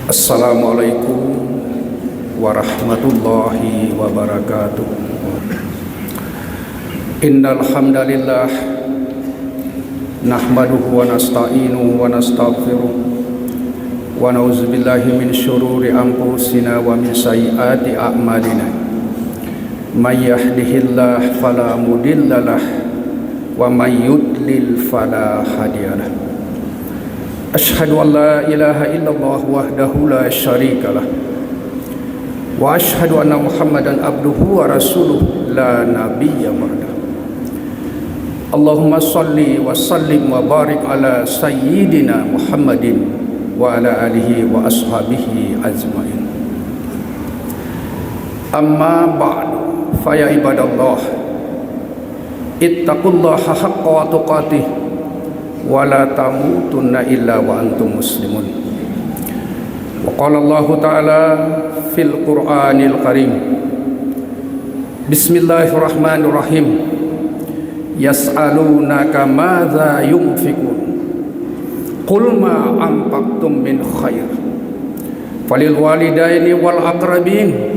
Assalamualaikum warahmatullahi wabarakatuh. Innal hamdalillah nahmaduhu wa nasta'inuhu wa nastaghfiruh wa na'udzu billahi min syururi anfusina wa min sayyiati a'malina. May yahdihillahu fala mudhillalah wa may yudlil fala hadiyalah. Asyhadu an la ilaha illallah wahdahu la syarikalah wa asyhadu anna Muhammadan abduhu wa rasuluh la nabiyya ba'da. Allahumma salli wa sallim wa barik ala sayyidina Muhammadin wa ala alihi wa ashabihi ajmain. Amma ba'du, fa ya ibadallah, ittaqullaha haqqa tuqatih wa la tamutunna illa wa antum muslimun. Wa qala Allah ta'ala fil Qur'anil Karim, Bismillahirrahmanirrahim, yas'alunaka madza yunfikun qul ma anfaqtum min khair falil walidaini wal aqrabin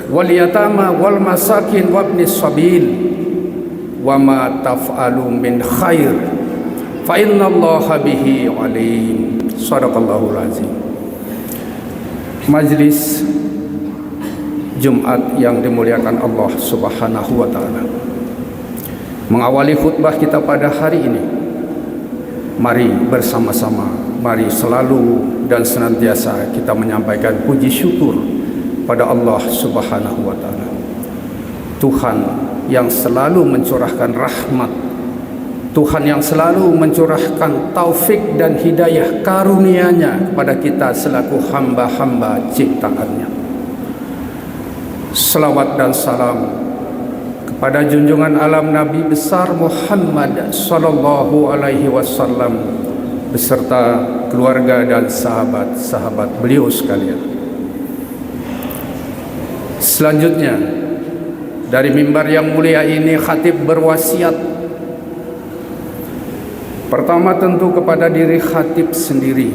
wal yatama wal masakin wabnis sabil wa ma taf'alu min khair fa innallaha bihi alim. Shadaqallahul azim. Majlis Jumat yang dimuliakan Allah Subhanahu wa taala, mengawali khutbah kita pada hari ini, mari bersama-sama, mari selalu dan senantiasa kita menyampaikan puji syukur pada Allah Subhanahu wa taala, Tuhan yang selalu mencurahkan rahmat, Tuhan yang selalu mencurahkan taufik dan hidayah karunia-Nya kepada kita selaku hamba-hamba ciptaannya. Selawat dan salam kepada junjungan alam Nabi besar Muhammad sallallahu alaihi wasallam beserta keluarga dan sahabat-sahabat beliau sekalian. Selanjutnya, dari mimbar yang mulia ini khatib berwasiat, pertama tentu kepada diri khatib sendiri,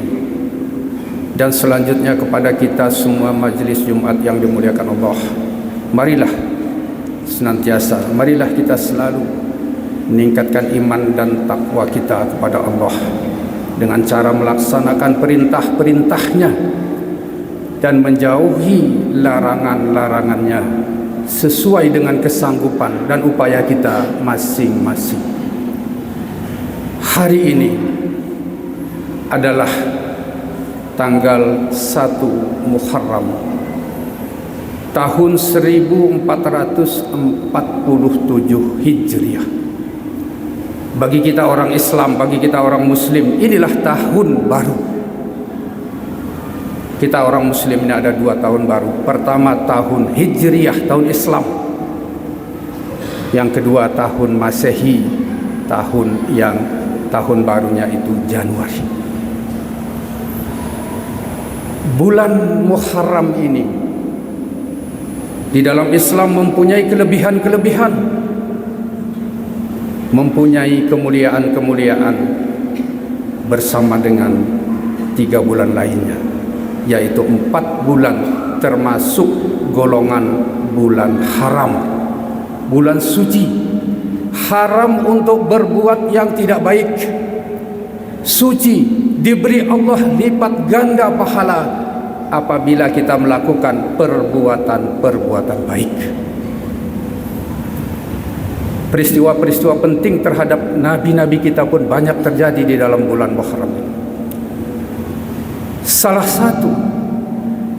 dan selanjutnya kepada kita semua majelis Jumat yang dimuliakan Allah. Marilah senantiasa, marilah kita selalu meningkatkan iman dan takwa kita kepada Allah dengan cara melaksanakan perintah-perintahnya dan menjauhi larangan-larangannya sesuai dengan kesanggupan dan upaya kita masing-masing. Hari ini adalah tanggal 1 Muharram tahun 1447 Hijriah. Bagi kita orang Islam, bagi kita orang Muslim, inilah tahun baru. Kita orang Muslim ini ada 2 tahun baru. Pertama tahun Hijriah, tahun Islam. Yang kedua tahun Masehi, tahun barunya itu Januari. Bulan Muharram ini di dalam Islam mempunyai kelebihan-kelebihan, mempunyai kemuliaan-kemuliaan bersama dengan 3 bulan lainnya, yaitu 4 bulan termasuk golongan bulan haram, bulan suci. Haram untuk berbuat yang tidak baik, suci, diberi Allah lipat ganda pahala apabila kita melakukan perbuatan-perbuatan baik. Peristiwa-peristiwa penting terhadap nabi-nabi kita pun banyak terjadi di dalam bulan Muharram ini. Salah satu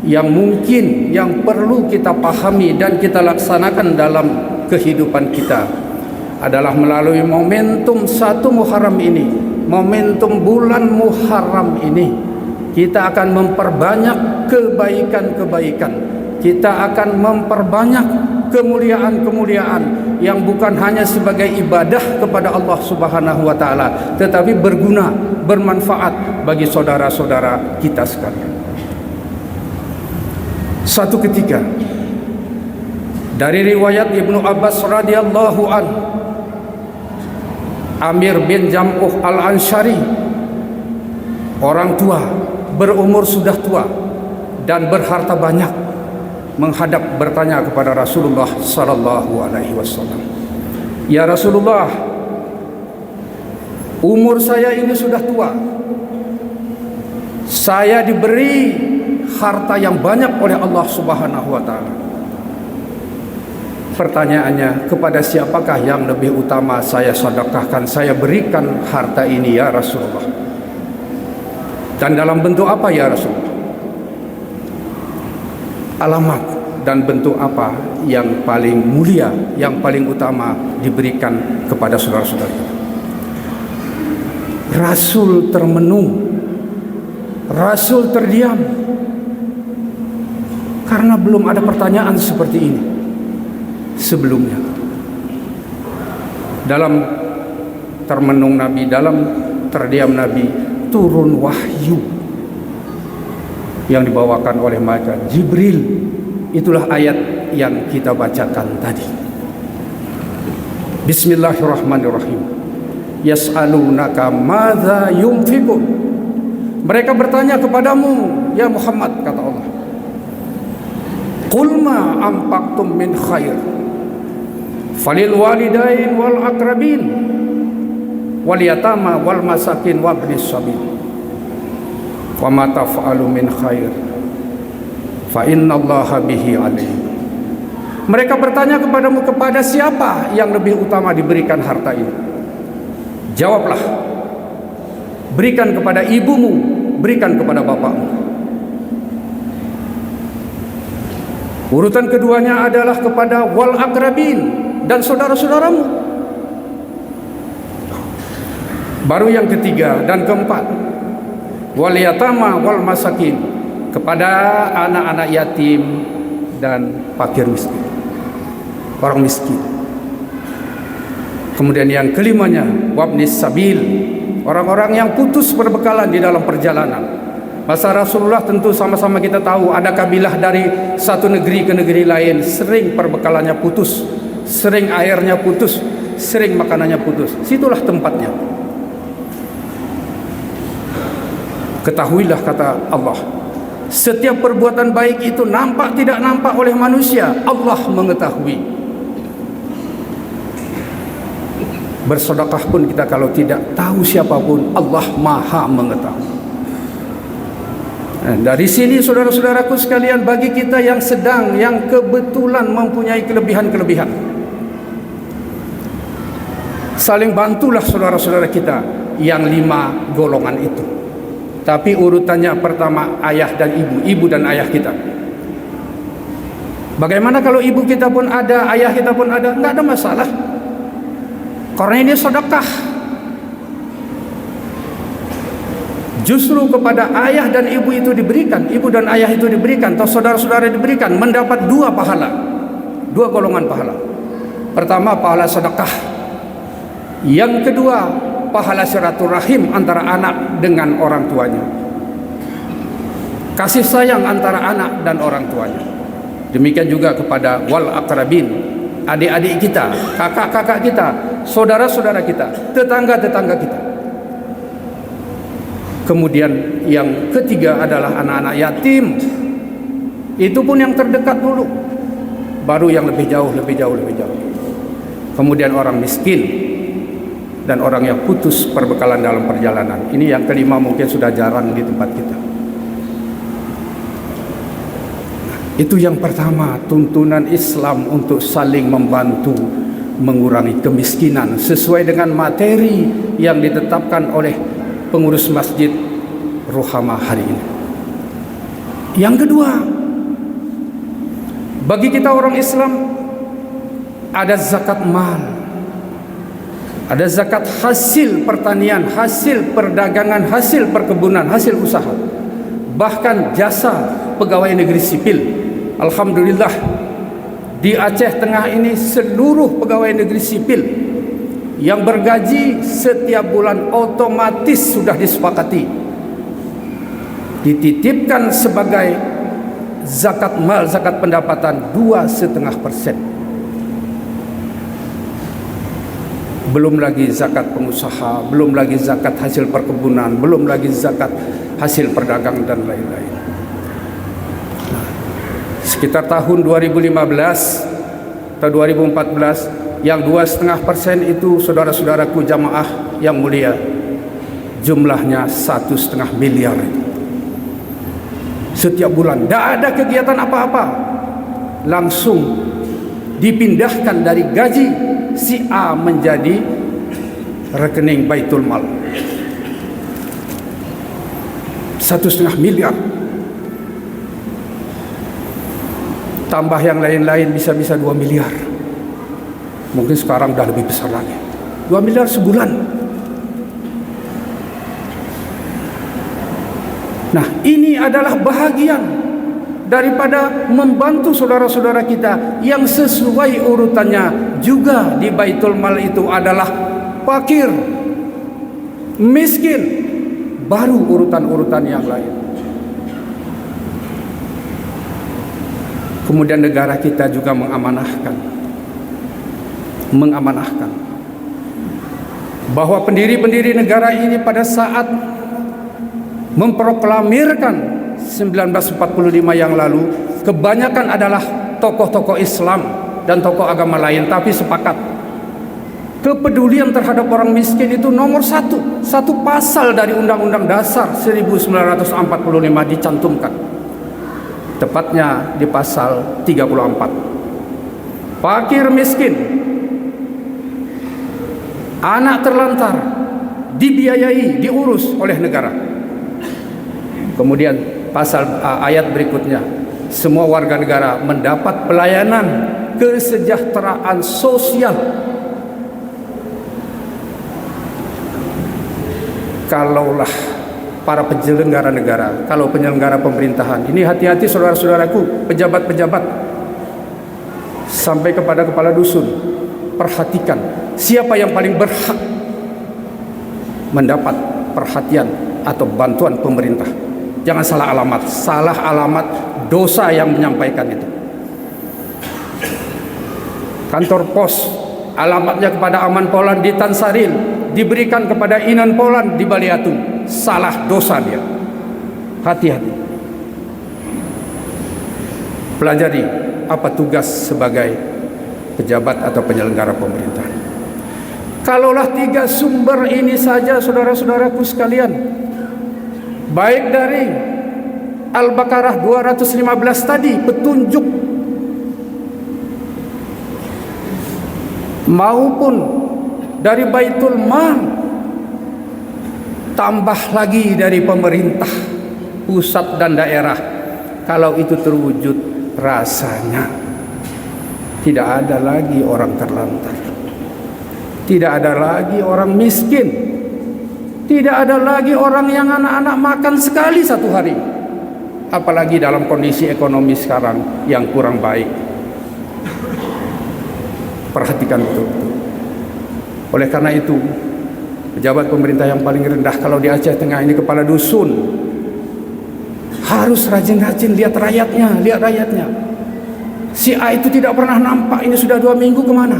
yang mungkin yang perlu kita pahami dan kita laksanakan dalam kehidupan kita adalah melalui momentum 1 Muharram ini, momentum bulan Muharram ini, kita akan memperbanyak kebaikan-kebaikan, kita akan memperbanyak kemuliaan-kemuliaan yang bukan hanya sebagai ibadah kepada Allah Subhanahu wa taala, tetapi berguna, bermanfaat bagi saudara-saudara kita sekalian. Satu ketika, dari riwayat Ibnu Abbas radhiyallahu anhu, Amir bin Jam'uh al-Ansyari, orang tua berumur sudah tua dan berharta banyak, menghadap bertanya kepada Rasulullah sallallahu alaihi wasallam, "Ya Rasulullah, umur saya ini sudah tua. Saya diberi harta yang banyak oleh Allah Subhanahu wa taala. Pertanyaannya, kepada siapakah yang lebih utama saya sedekahkan, saya berikan harta ini ya Rasulullah? Dan dalam bentuk apa ya Rasulullah? Alamat dan bentuk apa yang paling mulia, yang paling utama diberikan kepada saudara-saudara kita?" Rasul termenung, Rasul terdiam, karena belum ada pertanyaan seperti ini sebelumnya. Dalam termenung Nabi, dalam terdiam Nabi, turun wahyu yang dibawakan oleh malaikat Jibril. Itulah ayat yang kita bacakan tadi. Bismillahirrahmanirrahim. Yas'alunaka madza yunfiqun. Mereka bertanya kepadamu ya Muhammad, kata Allah, qul ma anfaqtum min khair falil walidain wal aqrabin wal yatama wal masakin wabnis sabil wa ma taf'alu min khair fa innallaha bihi alim. Mereka bertanya kepadamu, kepada siapa yang lebih utama diberikan harta ini? Jawablah, berikan kepada ibumu, berikan kepada bapakmu. Urutan keduanya adalah kepada wal akrabin, dan saudara-saudaramu. Baru yang ketiga dan keempat, wal yatama wal masakin, kepada anak-anak yatim dan fakir miskin, orang miskin. Kemudian yang kelimanya, wabnis sabil, orang-orang yang putus perbekalan di dalam perjalanan. Masa Rasulullah tentu sama-sama kita tahu, ada kabilah dari satu negeri ke negeri lain, sering perbekalannya putus, sering airnya putus, sering makanannya putus. Situlah tempatnya. Ketahuilah, kata Allah, setiap perbuatan baik itu nampak tidak nampak oleh manusia, Allah mengetahui. Bersedekah pun kita kalau tidak tahu siapapun, Allah Maha mengetahui. Dari sini saudara-saudaraku sekalian, bagi kita yang sedang, yang kebetulan mempunyai kelebihan-kelebihan, saling bantulah saudara-saudara kita yang 5 golongan itu. Tapi urutannya pertama ayah dan ibu, ibu dan ayah kita. Bagaimana kalau ibu kita pun ada, ayah kita pun ada? Enggak ada masalah, karena ini sedekah. Justru kepada ayah dan ibu itu diberikan, ibu dan ayah itu diberikan, atau saudara-saudara diberikan, mendapat 2 pahala, 2 golongan pahala. Pertama, pahala sedekah. Yang kedua, pahala silaturahim antara anak dengan orang tuanya, kasih sayang antara anak dan orang tuanya. Demikian juga kepada wal akrabin, adik-adik kita, kakak-kakak kita, saudara-saudara kita, tetangga-tetangga kita. Kemudian yang ketiga adalah anak-anak yatim. Itu pun yang terdekat dulu, baru yang lebih jauh. Kemudian orang miskin dan orang yang putus perbekalan dalam perjalanan. Ini yang kelima, mungkin sudah jarang di tempat kita. Itu yang pertama, tuntunan Islam untuk saling membantu mengurangi kemiskinan sesuai dengan materi yang ditetapkan oleh pengurus Masjid Ruhamah hari ini. Yang kedua, bagi kita orang Islam ada zakat mal, ada zakat hasil pertanian, hasil perdagangan, hasil perkebunan, hasil usaha, bahkan jasa pegawai negeri sipil. Alhamdulillah, di Aceh Tengah ini seluruh pegawai negeri sipil yang bergaji setiap bulan otomatis sudah disepakati dititipkan sebagai zakat mal, zakat pendapatan 2,5%. Belum lagi zakat pengusaha, belum lagi zakat hasil perkebunan, belum lagi zakat hasil perdagangan dan lain-lain. Nah, sekitar tahun 2015 atau 2014, yang 2,5% itu saudara-saudaraku jamaah yang mulia, jumlahnya 1,5 miliar. Setiap bulan tidak ada kegiatan apa-apa, langsung dipindahkan dari gaji si A menjadi rekening Baitul Mal. 1,5 miliar. Tambah yang lain-lain bisa-bisa 2 miliar. Mungkin sekarang dah lebih besar lagi. 2 miliar sebulan. Nah, ini adalah bahagian daripada membantu saudara-saudara kita yang sesuai urutannya. Juga di Baitul Mal itu adalah fakir, miskin, baru urutan-urutan yang lain. Kemudian negara kita juga mengamanahkan bahwa pendiri-pendiri negara ini pada saat memproklamirkan 1945 yang lalu, kebanyakan adalah tokoh-tokoh Islam dan tokoh agama lain, tapi sepakat kepedulian terhadap orang miskin itu nomor satu. Satu pasal dari Undang-Undang Dasar 1945 dicantumkan, tepatnya di pasal 34. Fakir miskin, anak terlantar dibiayai, diurus oleh negara. Kemudian ayat berikutnya, semua warga negara mendapat pelayanan kesejahteraan sosial. Kalaulah para penyelenggara negara, kalau penyelenggara pemerintahan, ini hati-hati saudara-saudaraku, pejabat-pejabat sampai kepada kepala dusun, perhatikan siapa yang paling berhak mendapat perhatian atau bantuan pemerintah. Jangan salah alamat dosa yang menyampaikan itu. Kantor pos alamatnya kepada Aman Polan di Tansaril, diberikan kepada Inan Polan di Baliatu, salah dosa dia. Hati-hati. Pelajari apa tugas sebagai pejabat atau penyelenggara pemerintahan. Kalaulah 3 sumber ini saja saudara-saudaraku sekalian, baik dari Al-Baqarah 215 tadi, petunjuk, maupun dari Baitul Mal, tambah lagi dari pemerintah pusat dan daerah, kalau itu terwujud, rasanya tidak ada lagi orang terlantar, tidak ada lagi orang miskin, tidak ada lagi orang yang anak-anak makan sekali satu hari, apalagi dalam kondisi ekonomi sekarang yang kurang baik. Perhatikan betul-betul. Oleh karena itu, pejabat pemerintah yang paling rendah kalau di Aceh Tengah ini, kepala dusun, harus rajin-rajin lihat rakyatnya. Si A itu tidak pernah nampak, ini sudah 2 minggu kemana?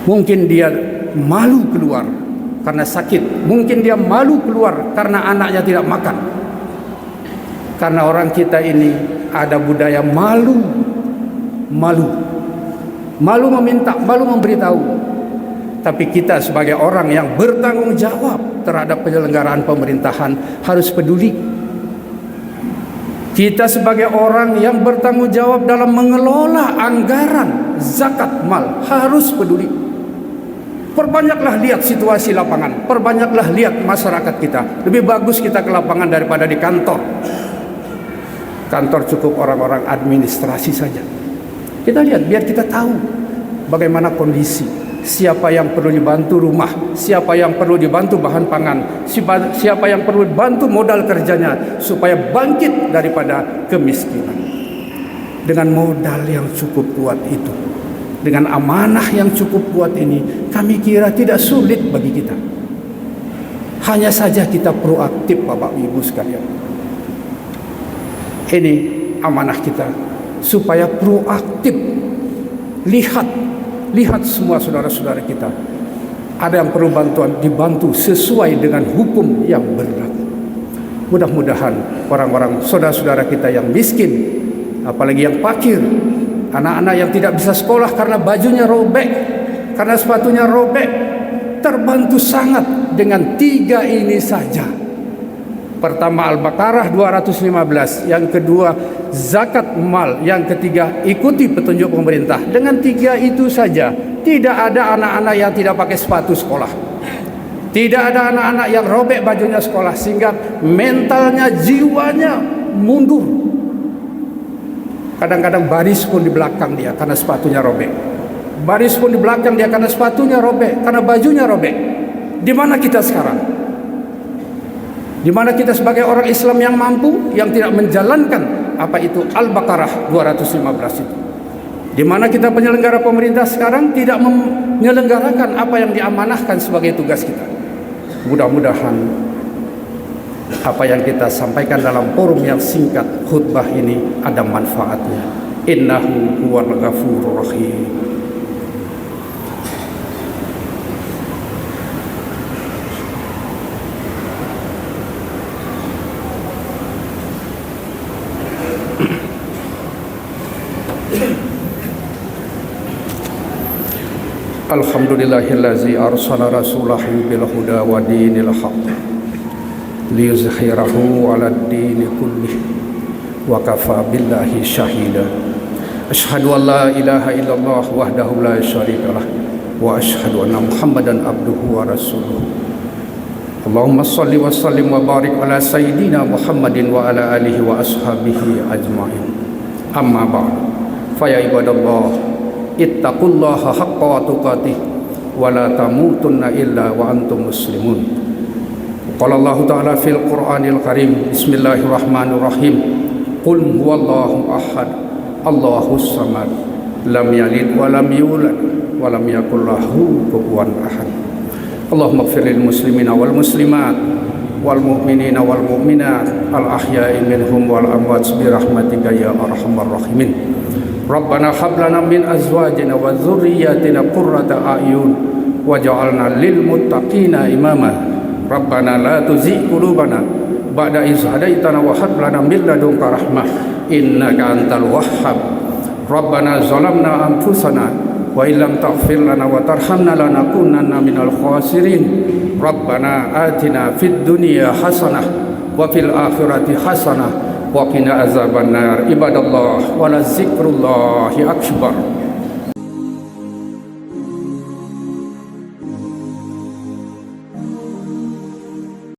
Mungkin dia malu keluar karena sakit, mungkin dia malu keluar karena anaknya tidak makan. Karena orang kita ini ada budaya malu meminta, malu memberitahu. Tapi kita sebagai orang yang bertanggung jawab terhadap penyelenggaraan pemerintahan harus peduli. Kita sebagai orang yang bertanggung jawab dalam mengelola anggaran zakat mal harus peduli. Perbanyaklah lihat situasi lapangan, perbanyaklah lihat masyarakat kita. Lebih bagus kita ke lapangan daripada di kantor. Kantor cukup orang-orang administrasi saja. Kita lihat biar kita tahu bagaimana kondisi, siapa yang perlu dibantu rumah, siapa yang perlu dibantu bahan pangan, siapa yang perlu dibantu modal kerjanya supaya bangkit daripada kemiskinan. Dengan modal yang cukup kuat itu, dengan amanah yang cukup kuat ini, kami kira tidak sulit bagi kita. Hanya saja kita proaktif, Bapak Ibu sekalian. Ini amanah kita, supaya proaktif. Lihat semua saudara-saudara kita ada yang perlu bantuan, dibantu sesuai dengan hukum yang berlaku. Mudah-mudahan orang-orang saudara-saudara kita yang miskin, apalagi yang fakir, anak-anak yang tidak bisa sekolah karena bajunya robek, karena sepatunya robek, terbantu sangat dengan 3 ini saja. Pertama Al-Baqarah 215, yang kedua zakat mal, yang ketiga ikuti petunjuk pemerintah. Dengan 3 itu saja, tidak ada anak-anak yang tidak pakai sepatu sekolah, tidak ada anak-anak yang robek bajunya sekolah, sehingga mentalnya, jiwanya mundur. Kadang-kadang baris pun di belakang dia karena sepatunya robek, baris pun di belakang dia karena sepatunya robek, karena bajunya robek. Di mana kita sekarang? Di mana kita sebagai orang Islam yang mampu, yang tidak menjalankan apa itu Al-Baqarah 215 itu? Di mana kita penyelenggara pemerintah sekarang tidak menyelenggarakan apa yang diamanahkan sebagai tugas kita? Mudah-mudahan apa yang kita sampaikan dalam forum yang singkat khutbah ini ada manfaatnya. Innahu huwal ghafurur rahim. Alhamdulillahillazi arsala rasulahu bil huda wa dinil haqq liyuzhirahu 'alad dini kullih wa kafa billahi shahida. Asyhadu an la ilaha illallah wahdahu la syarika lah wa asyhadu anna Muhammadan abduhu wa rasuluh. Allahumma shalli wa sallim wa barik ala sayyidina Muhammadin wa ala alihi wa ashabihi ajma'in. Amma ba'd. Fa ya ibadallah, ittaqullaha haqqa tuqatih wa la tamutunna illa wa antum muslimun. Qala Allah Ta'ala fil Qur'anil Karim, bismillahirrahmanirrahim. Qul huwallahu ahad, Allahus samad, lam yalid wa lam yulad wa lam yakul lahu kufuwan ahad. Allahumma ighfir lil muslimina wal muslimat wal mu'minina wal mu'minat al ahya'i minhum wal amwat bi rahmatika ya arhamar rahimin. Rabbana hab lana min azwajina wa dzurriyyatina qurrata a'yun waj'alna lil muttaqina imama. Rabbana la tuzigh qulubana ba'da idh hadaitana wa hab lana min ladunka rahmah innaka antal wahhab. Rabbana zalamna anfusana wa illam taghfir lana wa tarhamna lanakunanna minal khasirin. Rabbana atina fid dunya hasanah wa fil akhirati hasanah wa qina azabannar. Ibadallah, wala zikrullahi akbar.